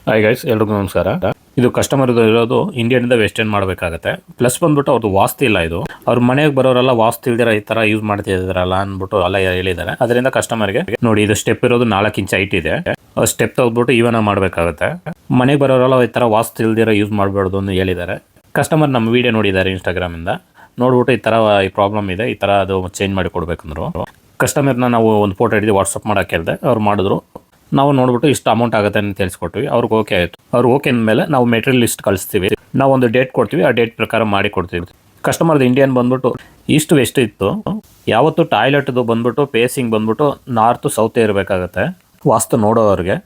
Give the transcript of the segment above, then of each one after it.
Hi guys, ಎಲ್ರಿಗೂ ನಮಸ್ಕಾರ. ಇದು ಕಸ್ಟಮರ್ ಇರೋದು ಇಂಡಿಯಾದಿಂದ ವೆಸ್ಟರ್ನ್ ಮಾಡಬೇಕಾಗತ್ತೆ. ಪ್ಲಸ್ ಬಂದ್ಬಿಟ್ಟು ಅವ್ರದ್ದು ವಾಸ್ತು ಇಲ್ಲ. ಇದು ಅವ್ರ ಮನೆಗೆ ಬರೋರೆಲ್ಲ ವಾಸ್ತು ಇಲ್ದಿರ ಈ ತರ ಯೂಸ್ ಮಾಡ್ತಿದಾರಲ್ಲ ಅಂದ್ಬಿಟ್ಟು ಎಲ್ಲ ಹೇಳಿದ್ದಾರೆ. ಅದರಿಂದ ಕಸ್ಟಮರ್ಗೆ ನೋಡಿ, ಇದು ಸ್ಟೆಪ್ ಇರೋದು 4 ಇಂಚ್ ಹೈಟ್ ಇದೆ. ಸ್ಟೆಪ್ ತೆಗೆದ್ಬಿಟ್ಟು ಇವನ ಮಾಡಬೇಕಾಗುತ್ತೆ. ಮನೆಗೆ ಬರೋರೆಲ್ಲ ಈ ತರ ವಾಸ್ತು ಇಲ್ದಿರ ಯೂಸ್ ಮಾಡಬಾರ್ದು ಅಂತ ಹೇಳಿದ್ದಾರೆ. ಕಸ್ಟಮರ್ ನಮ್ಮ ವಿಡಿಯೋ ನೋಡಿದ್ದಾರೆ ಇನ್ಸ್ಟಾಗ್ರಾಮ್ ಇಂದ, ನೋಡ್ಬಿಟ್ಟು ಈ ತರ ಈ ಪ್ರಾಬ್ಲಮ್ ಇದೆ, ಈ ತರ ಅದು ಚೇಂಜ್ ಮಾಡಿ ಕೊಡ್ಬೇಕಂದ್ರು. ಕಸ್ಟಮರ್ನ ನಾವು ಒಂದು ಫೋಟೋ ಹಿಡಿದು ವಾಟ್ಸಪ್ ಮಾಡಕ್ಕೆ ಹೇಳಿದೆ. ಅವ್ರು ಮಾಡಿದ್ರು. ನಾವು ನೋಡ್ಬಿಟ್ಟು ಇಷ್ಟು ಅಮೌಂಟ್ ಆಗುತ್ತೆ ಅಂತ ತಿಳಿಸ್ಕೊಟ್ವಿ. ಅವ್ರಿಗೆ ಓಕೆ ಆಯಿತು. ಅವ್ರು ಓಕೆ ಅಂದಮೇಲೆ ನಾವು ಮೆಟೀರಿಯಲ್ ಲಿಸ್ಟ್ ಕಳಿಸ್ತೀವಿ. ನಾವು ಒಂದು ಡೇಟ್ ಕೊಡ್ತೀವಿ, ಆ ಡೇಟ್ ಪ್ರಕಾರ ಮಾಡಿ ಕೊಡ್ತೀವಿ. ಕಸ್ಟಮರ್ದು ಇಂಡಿಯನ್ ಬಂದ್ಬಿಟ್ಟು ಈಸ್ಟ್ ವೆಸ್ಟ್ ಇತ್ತು. ಯಾವತ್ತು ಟಾಯ್ಲೆಟ್ದು ಬಂದ್ಬಿಟ್ಟು ಫೇಸಿಂಗ್ ಬಂದ್ಬಿಟ್ಟು ನಾರ್ತ್ ಸೌತೇ ಇರಬೇಕಾಗತ್ತೆ ವಾಸ್ತು ನೋಡೋವ್ರಿಗೆ.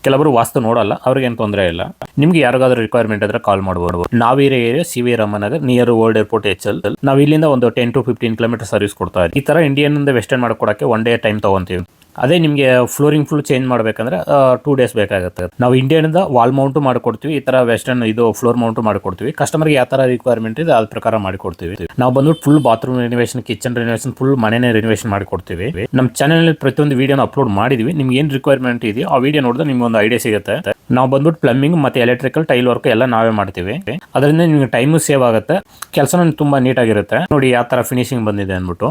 ಕೆಲವರು ವಾಸ್ತು ನೋಡಲ್ಲ, ಅವ್ರಿಗೇನು ತೊಂದರೆ ಇಲ್ಲ. ನಿಮ್ಗೆ ಯಾರಿಗಾದ್ರೂ ರಿಕ್ವೈರ್ಮೆಂಟ್ ಇದ್ರೆ ಕಾಲ್ ಮಾಡ್ಬೋದು. ನಾವಿರೋ area CV. Ramanagar, near old airport HL. ನಾವು ಇಲ್ಲಿಂದ ಒಂದು 10 to 15 ಕಿಲೋಮೀಟರ್ ಸರ್ವಿಸ್ ಕೊಡ್ತಾ ಇದ್ದೀವಿ. ಈ ಥರ ಇಂಡಿಯನ್ ವೆಸ್ಟರ್ನ್ ಮಾಡ್ಕೊಡಕ್ಕೆ 1 day ಟೈಮ್ ತೊಗೊತೀವಿ. ಅದೇ ನಿಮಗೆ ಫ್ಲೋರಿಂಗ್ ಫುಲ್ ಚೇಂಜ್ ಮಾಡಬೇಕಂದ್ರೆ 2 days ಬೇಕಾಗುತ್ತೆ. ನಾವು ಇಂಡಿಯನ್ದ ವಾಲ್ ಮೌಂಟು ಮಾಡಿಕೊಡ್ತೀವಿ, ಈ ಥರ ವೆಸ್ಟರ್ನ್ ಇದು ಫ್ಲೋರ್ ಮೌಂಟು ಮಾಡಿಕೊಡ್ತೀವಿ. ಕಸ್ಟಮರ್ಗೆ ಯಾವ ಥರ ರಿಕ್ವೈರ್ಮೆಂಟ್ ಇದೆ ಅದ್ರ ಪ್ರಕಾರ ಮಾಡಿಕೊಡ್ತೀವಿ. ನಾವು ಬಂದ್ಬಿಟ್ಟು full bathroom renovation, kitchen renovation, full ಮನೆನೇ ರಿನೋವೇಷನ್ ಮಾಡಿಕೊಡ್ತೀವಿ. ನಮ್ಮ ಚಾನಲಲ್ಲಿ ಪ್ರತಿಯೊಂದು ವೀಡಿಯೋನ ಅಪ್ಲೋಡ್ ಮಾಡಿದ್ವಿ. ನಿಮ್ಗೆ ಏನು ರಿಕ್ವೈರ್ಮೆಂಟ್ ಇದೆಯೋ ಆ ವಿಡಿಯೋ ನೋಡಿದ್ರೆ ನಿಮ್ಗೆ ಒಂದು ಐಡಿಯಾ ಸಿಗುತ್ತೆ. ನಾವು ಬಂದ್ಬಿಟ್ಟು ಪ್ಲಂಬಿಂಗ್ ಮತ್ತು ಎಲೆಕ್ಟ್ರಿಕಲ್, ಟೈಲ್ ವರ್ಕ್ ಎಲ್ಲ ನಾವೇ ಮಾಡ್ತೀವಿ. ಅದರಿಂದ ನಿಮಗೆ ಟೈಮು ಸೇವ್ ಆಗುತ್ತೆ, ಕೆಲಸನೂ ತುಂಬ ನೀಟಾಗಿರುತ್ತೆ. ನೋಡಿ ಯಾವ ಥರ ಫಿನಿಶಿಂಗ್ ಬಂದಿದೆ ಅಂದ್ಬಿಟ್ಟು.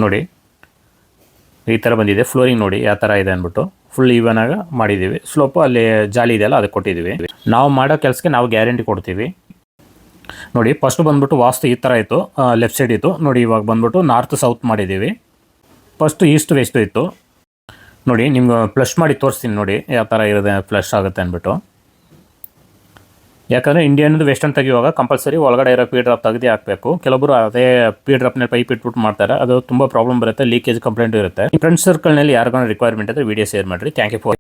ನೋಡಿ ಈ ಥರ ಬಂದಿದೆ. ಫ್ಲೋರಿಂಗ್ ನೋಡಿ ಯಾವ ಥರ ಇದೆ ಅಂದ್ಬಿಟ್ಟು ಫುಲ್ ಈವನ್ ಆಗಿ ಮಾಡಿದ್ದೀವಿ. ಸ್ಲೋಪು ಅಲ್ಲಿ ಜಾಲಿ ಇದೆಯಲ್ಲ ಅದಕ್ಕೆ ಕೊಟ್ಟಿದ್ದೀವಿ. ನಾವು ಮಾಡೋ ಕೆಲಸಕ್ಕೆ ನಾವು ಗ್ಯಾರಂಟಿ ಕೊಡ್ತೀವಿ. ನೋಡಿ ಫಸ್ಟ್ ಬಂದ್ಬಿಟ್ಟು ವಾಸ್ತು ಈ ಥರ ಇತ್ತು, ಲೆಫ್ಟ್ ಸೈಡ್ ಇತ್ತು. ನೋಡಿ ಇವಾಗ ಬಂದ್ಬಿಟ್ಟು ನಾರ್ತ್ ಸೌತ್ ಮಾಡಿದ್ದೀವಿ. ಫಸ್ಟ್ ಈಸ್ಟ್ ವೆಸ್ಟ್ ಇತ್ತು. ನೋಡಿ ನಿಮ್ಗೆ ಫ್ಲಶ್ ಮಾಡಿ ತೋರಿಸ್ತೀನಿ. ನೋಡಿ ಯಾವ ಥರ ಇರೋದೆ, ಫ್ಲಶ್ ಆಗುತ್ತೆ ಅಂದ್ಬಿಟ್ಟು. ಯಾಕಂದರೆ ಇಂಡಿಯನ್ದು ವೆಸ್ಟರ್ನ್ ತೆಗೆಯುವಾಗ ಕಂಪಲ್ಸರಿ ಒಳಗಡೆ ಇರೋ ಪಿ ಡ್ರಾಪ್ ತೆಗೆದೇ ಹಾಕಬೇಕು. ಕೆಲವರು ಅದೇ ಪಿ ಡ್ರಾಪ್ನ ಪೈಪ್ ಇಟ್ಬಿಟ್ಟು ಮಾಡ್ತಾರೆ. ಅದು ತುಂಬ ಪ್ರಾಬ್ಲಮ್ ಬರುತ್ತೆ, ಲೀಕೇಜ್ ಕಂಪ್ಲೇಂಟ್ ಇರುತ್ತೆ. ಫ್ರೆಂಡ್ಸ್ ಸರ್ಕಲ್ನಲ್ಲಿ ಯಾರಿಗಾನ ರಿಕ್ವೈರ್ಮೆಂಟ್ ಇದ್ದರೆ ವಿಡಿಯೋ ಶೇರ್ ಮಾಡಿರಿ. Thank you for